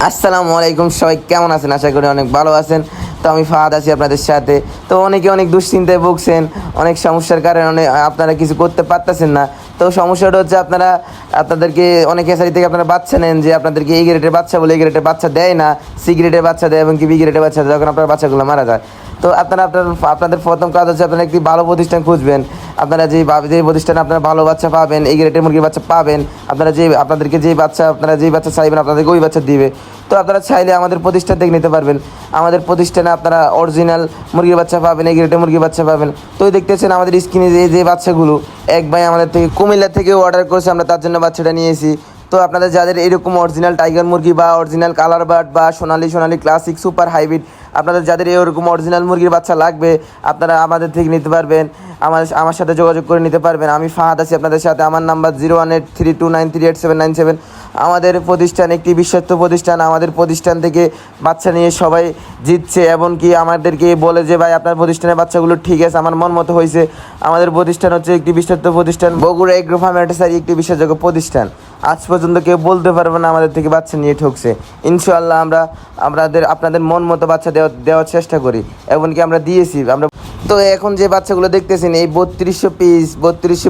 আসসালামু আলাইকুম, সবাই কেমন আছেন? আশা করি অনেক ভালো আছেন। তো আমি ফাহাদ আছি আপনাদের সাথে। তো অনেকে অনেক দুশ্চিন্তায় ভুগছেন, অনেক সমস্যার কারণে আপনারা কিছু করতে পারতেছেন না। তো সমস্যাটা হচ্ছে আপনাদেরকে অনেক এসারি থেকে আপনারা বাচ্চা নেন, যে আপনাদেরকে এই গ্রেডের বাচ্চা বলে এই গ্রেডের বাচ্চা দেয় না, সি গ্রেডের বাচ্চা দেয় এবং কি বি গ্রেডের বাচ্চা দেয়, যখন আপনার বাচ্চাগুলো মারা যায়। তো আপনাদের প্রথম কাজ হচ্ছে আপনারা একটি ভালো প্রতিষ্ঠান খুঁজবেন। আপনারা যে প্রতিষ্ঠানে আপনারা ভালো বাচ্চা পাবেন, এই গ্রেডের মুরগির বাচ্চা পাবেন, আপনাদেরকে যেই বাচ্চা চাইবেন আপনাদেরকে ওই বাচ্চা দিবে। তো আপনারা চাইলে আমাদের প্রতিষ্ঠান থেকে নিতে পারবেন। আমাদের প্রতিষ্ঠানে আপনারা অরিজিনাল মুরগির বাচ্চা পাবেন, এই গ্রেডের মুরগির বাচ্চা পাবেন। তো দেখতেছেন আমাদের স্ক্রিনে যে বাচ্চাগুলো এক ভাই আমাদের থেকে কুমিল্লা থেকে অর্ডার করেছে, আমরা তার জন্য বাচ্চাটা নিয়েছি। তো আপনাদের যাদের এরকম অরিজিনাল টাইগার মুরগি বা অরিজিনাল কালার বার্ড বা সোনালি ক্লাসিক সুপার হাইব্রিড, আপনাদের যাদের এরকম অরিজিনাল মুরগির বাচ্চা লাগবে, আপনারা আমাদের থেকে নিতে পারবেন। আমার সাথে যোগাযোগ করে নিতে পারবেন। আমি ফাহাদ আছি আপনাদের সাথে। আমার নাম্বার 01832938797। আমাদের প্রতিষ্ঠান একটি বিশ্বস্ত প্রতিষ্ঠান। আমাদের প্রতিষ্ঠান থেকে বাচ্চা নিয়ে সবাই জিতছে, এমনকি আমাদেরকে বলে যে ভাই আপনার প্রতিষ্ঠানের বাচ্চাগুলো ঠিক আছে, আমার মন মতো হয়েছে। আমাদের প্রতিষ্ঠান হচ্ছে একটি বিশ্বস্ত প্রতিষ্ঠান, বগুড়া এগ্রো ফার্ম অ্যাটাসারি একটি বিশ্বাসযোগ্য প্রতিষ্ঠান। আজ পর্যন্ত কেউ বলতে পারবে না আমাদের থেকে বাচ্চা নিয়ে ঠকছে। ইনশাআল্লাহ আমরা আপনাদের মন মতো বাচ্চা দেওয়ার চেষ্টা করি, এমনকি আমরা দিয়েছি। তো এখন যে বাচ্চাগুলো দেখতেছেন, এই 3200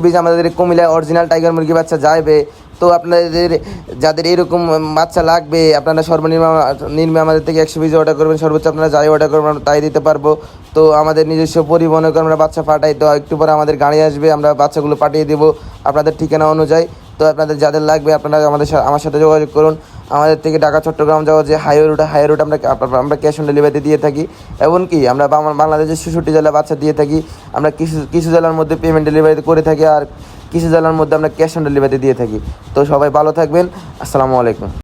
পিস আমাদের কুমিল্লা অরিজিনাল টাইগার মুরগি বাচ্চা যাবে। তো আপনাদের যাদের এরকম বাচ্চা লাগবে, আপনারা সর্বনিম্ন আমাদের থেকে 100 পিস অর্ডার করবেন। সর্বোচ্চ আপনারা যাই অর্ডার করবেন আমরা তাই দিতে পারবো। তো আমাদের নিজস্ব পরিবহনে করে আমরা বাচ্চা পাঠাই। তো একটু পরে আমাদের গাড়ি আসবে, আমরা বাচ্চাগুলো পাঠিয়ে দেবো আপনাদের ঠিকানা অনুযায়ী। তো আপনাদের যাদের লাগবে আপনারা আমার সাথে যোগাযোগ করুন। আমাদের থেকে ঢাকা চট্টগ্রাম যাওয়া যে হাইওয়ে রুট আমরা ক্যাশ অন ডেলিভারিতে দিয়ে থাকি। এমনকি আমরা বাংলাদেশের 66 জেলা বাচ্চা দিয়ে থাকি। আমরা কিছু জেলার মধ্যে পেমেন্ট ডেলিভারিতে করে থাকি, আর কিছু জেলার মধ্যে আমরা ক্যাশ অন ডেলিভারিতে দিয়ে থাকি। তো সবাই ভালো থাকবেন। আসসালামু আলাইকুম।